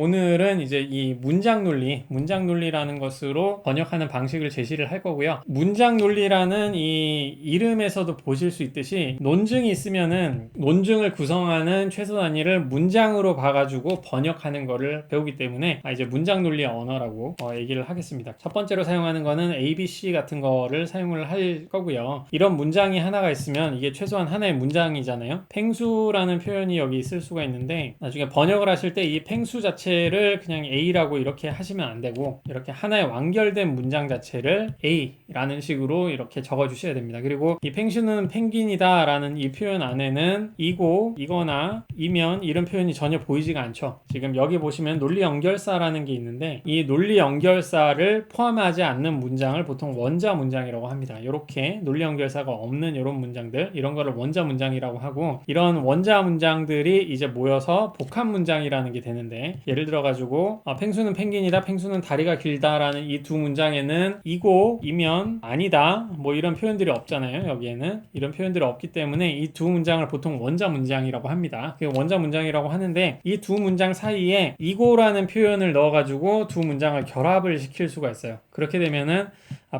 오늘은 이제 이 문장 논리라는 것으로 번역하는 방식을 제시를 할 거고요. 문장 논리라는 이 이름에서도 보실 수 있듯이 논증이 있으면은 논증을 구성하는 최소 단위를 문장으로 봐가지고 번역하는 거를 배우기 때문에 이제 문장 논리 언어라고 얘기를 하겠습니다. 첫 번째로 사용하는 거는 ABC 같은 거를 사용을 할 거고요. 이런 문장이 하나가 있으면 이게 최소한 하나의 문장이잖아요. 팽수라는 표현이 여기 있을 수가 있는데 나중에 번역을 하실 때 이 팽수 자체를 그냥 A라고 이렇게 하시면 안 되고 이렇게 하나의 완결된 문장 자체를 A라는 식으로 이렇게 적어 주셔야 됩니다. 그리고 이 팽수는 펭귄이다 라는 이 표현 안에는 이고, 이거나, 이면 이런 표현이 전혀 보이지가 않죠. 지금 여기 보시면 논리 연결사라는 게 있는데 이 논리 연결사를 포함하지 않는 문장을 보통 원자 문장이라고 합니다. 이렇게 논리 연결사가 없는 이런 문장들, 이런 거를 원자 문장이라고 하고, 이런 원자 문장들이 이제 모여서 복합 문장이라는 게 되는데, 예를 들어 가지고 펭수는 펭귄이다, 펭수는 다리가 길다라는 이 두 문장에는 이고, 이면, 아니다 뭐 이런 표현들이 없잖아요. 여기에는 이런 표현들이 없기 때문에 이 두 문장을 보통 원자 문장이라고 합니다. 원자 문장이라고 하는데 이 두 문장 사이에 이고라는 표현을 넣어 가지고 두 문장을 결합을 시킬 수가 있어요. 그렇게 되면은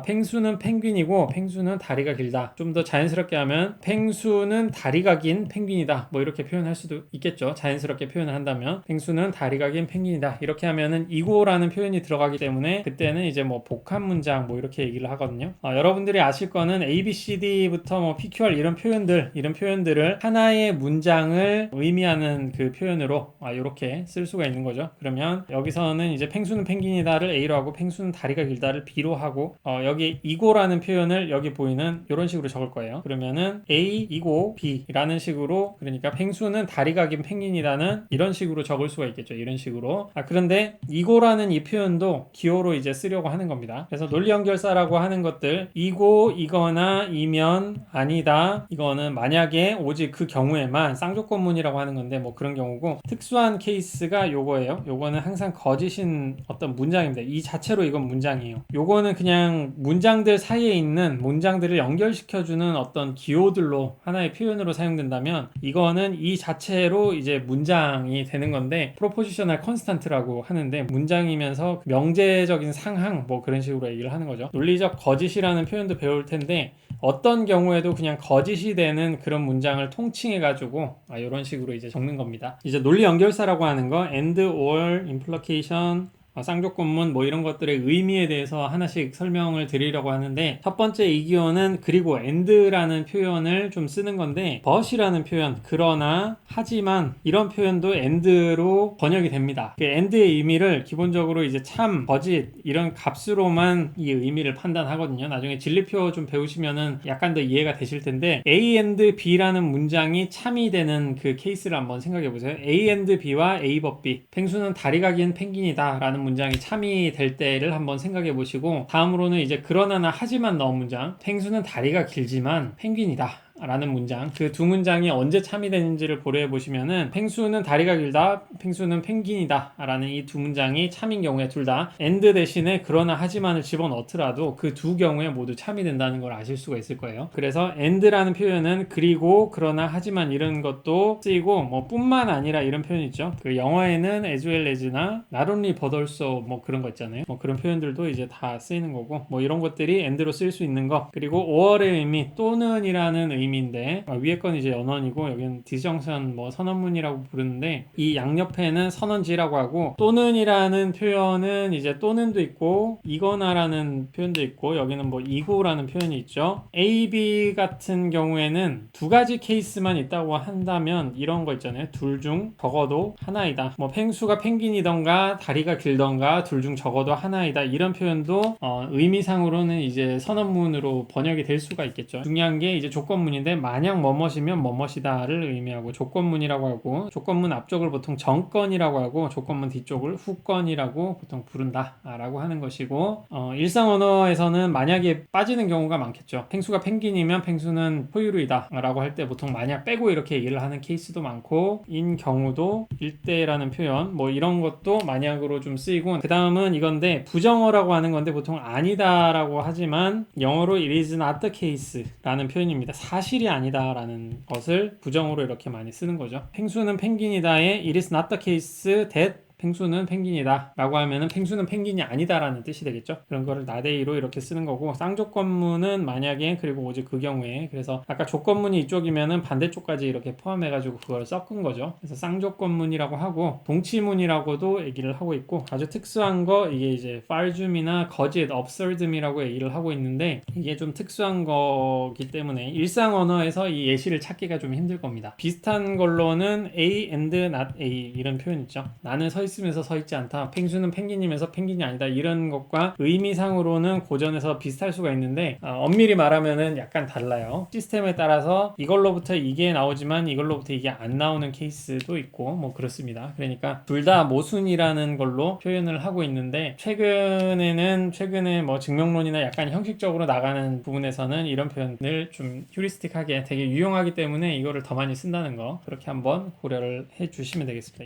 펭수는 펭귄이고 펭수는 다리가 길다. 좀 더 자연스럽게 하면 펭수는 다리가 긴 펭귄이다. 뭐 이렇게 표현할 수도 있겠죠. 자연스럽게 표현을 한다면 펭수는 다리가 긴 펭귄이다. 이렇게 하면은 이고라는 표현이 들어가기 때문에 그때는 이제 뭐 복합 문장 뭐 이렇게 얘기를 하거든요. 여러분들이 아실 거는 A, B, C, D부터 뭐 PQR 이런 표현들을 하나의 문장을 의미하는 그 표현으로 이렇게 쓸 수가 있는 거죠. 그러면 여기서는 이제 펭수는 펭귄이다를 A로 하고 펭수는 다리가 길다를 B로 하고 여기 이고라는 표현을 여기 보이는 이런 식으로 적을 거예요. 그러면은 A 이고 B라는 식으로, 그러니까 펭수는 다리가 긴 펭귄이다는 이런 식으로 적을 수가 있겠죠. 이런 식으로. 그런데 이고라는 이 표현도 기호로 이제 쓰려고 하는 겁니다. 그래서 논리 연결사라고 하는 것들, 이고, 이거나, 이면, 아니다, 이거는 만약에 오직 그 경우에만 쌍조건문이라고 하는 건데 뭐 그런 경우고, 특수한 케이스가 요거예요. 요거는 항상 거짓인 어떤 문장입니다. 이 자체로 이건 문장이에요. 요거는 그냥 문장들 사이에 있는 문장들을 연결시켜주는 어떤 기호들로 하나의 표현으로 사용된다면 이거는 이 자체로 이제 문장이 되는 건데, 프로포지셔널 컨스탄트라고 하는데 문장이면서 명제적인 상항 뭐 그런 식으로 얘기를 하는 거죠. 논리적 거짓이라는 표현도 배울 텐데 어떤 경우에도 그냥 거짓이 되는 그런 문장을 통칭해 가지고 이런 식으로 이제 적는 겁니다. 이제 논리 연결사라고 하는 거 and, or, implication, 쌍조건문 뭐 이런 것들의 의미에 대해서 하나씩 설명을 드리려고 하는데, 첫 번째 이 기호는 그리고 and라는 표현을 좀 쓰는 건데, but이라는 표현, 그러나, 하지만 이런 표현도 and로 번역이 됩니다. 그 and의 의미를 기본적으로 이제 참, 거짓 이런 값으로만 이 의미를 판단하거든요. 나중에 진리표 좀 배우시면은 약간 더 이해가 되실 텐데, A and B라는 문장이 참이 되는 그 케이스를 한번 생각해 보세요. A and B와 A but B, 펭수는 다리가 긴 펭귄이다 라는 문장이 참이 될 때를 한번 생각해 보시고, 다음으로는 이제 그러나나 하지만 넣은 문장, 펭수는 다리가 길지만 펭귄이다 라는 문장, 그 두 문장이 언제 참이 되는지를 고려해 보시면은 펭수는 다리가 길다, 펭수는 펭귄이다 라는 이 두 문장이 참인 경우에 둘 다 and 대신에 그러나 하지만을 집어넣더라도 그 두 경우에 모두 참이 된다는 걸 아실 수가 있을 거예요. 그래서 and라는 표현은 그리고, 그러나, 하지만 이런 것도 쓰이고, 뭐 뿐만 아니라 이런 표현 있죠. 그 영어에는 as well as나 not only but also 뭐 그런 거 있잖아요. 뭐 그런 표현들도 이제 다 쓰이는 거고, 뭐 이런 것들이 and로 쓰일 수 있는 거. 그리고 or의 의미, 또는 이라는 의미인데 위에 건 이제 연원이고 여기는 디정션 뭐 선언문이라고 부르는데, 이 양옆에는 선언지라고 하고, 또는이라는 표현은 이제 또는도 있고 이거나라는 표현도 있고, 여기는 뭐 이고라는 표현이 있죠. A, B 같은 경우에는 두 가지 케이스만 있다고 한다면 이런 거 있잖아요. 둘 중 적어도 하나이다. 뭐 펭수가 펭귄이던가 다리가 길던가 둘 중 적어도 하나이다. 이런 표현도 의미상으로는 이제 선언문으로 번역이 될 수가 있겠죠. 중요한 게 이제 조건문인데, 만약 뭐뭇이면 뭐뭇이다를 의미하고 조건문이라고 하고, 조건문 앞쪽을 보통 정건이라고 하고 조건문 뒤쪽을 후건이라고 보통 부른다 라고 하는 것이고, 일상 언어에서는 만약에 빠지는 경우가 많겠죠. 펭수가 펭귄이면 펭수는 포유류이다 라고 할 때 보통 만약 빼고 이렇게 얘기를 하는 케이스도 많고, 인 경우도, 일대라는 표현 뭐 이런 것도 만약으로 좀 쓰이고, 그 다음은 이건데 부정어라고 하는 건데 보통 아니다 라고 하지만 영어로 it is not the case 라는 표현입니다. 사실이 아니다 라는 것을 부정어로 이렇게 많이 쓰는 거죠. 펭수는 펭귄이다에 it is not the case that 펭수는 펭귄이다 라고 하면은 펭수는 펭귄이 아니다 라는 뜻이 되겠죠. 그런 거를 나데이로 이렇게 쓰는 거고, 쌍조건문은 만약에, 그리고 오직 그 경우에, 그래서 아까 조건문이 이쪽이면은 반대쪽까지 이렇게 포함해가지고 그걸 섞은 거죠. 그래서 쌍조건문이라고 하고, 동치문이라고도 얘기를 하고 있고, 아주 특수한 거 이게 이제 falsum이나 거짓, absurdum이라고 얘기를 하고 있는데, 이게 좀 특수한 거기 때문에 일상 언어에서 이 예시를 찾기가 좀 힘들 겁니다. 비슷한 걸로는 A and not A 이런 표현 있죠. 나는 서 있으면서 서 있지 않다. 펭수는 펭귄이면서 펭귄이 아니다. 이런 것과 의미상으로는 고전에서 비슷할 수가 있는데, 엄밀히 말하면은 약간 달라요. 시스템에 따라서 이걸로부터 이게 나오지만 이걸로부터 이게 안 나오는 케이스도 있고 뭐 그렇습니다. 그러니까 둘 다 모순이라는 걸로 표현을 하고 있는데, 최근에 뭐 증명론이나 약간 형식적으로 나가는 부분에서는 이런 표현을 좀 휴리스틱하게 되게 유용하기 때문에 이거를 더 많이 쓴다는 거, 그렇게 한번 고려를 해 주시면 되겠습니다.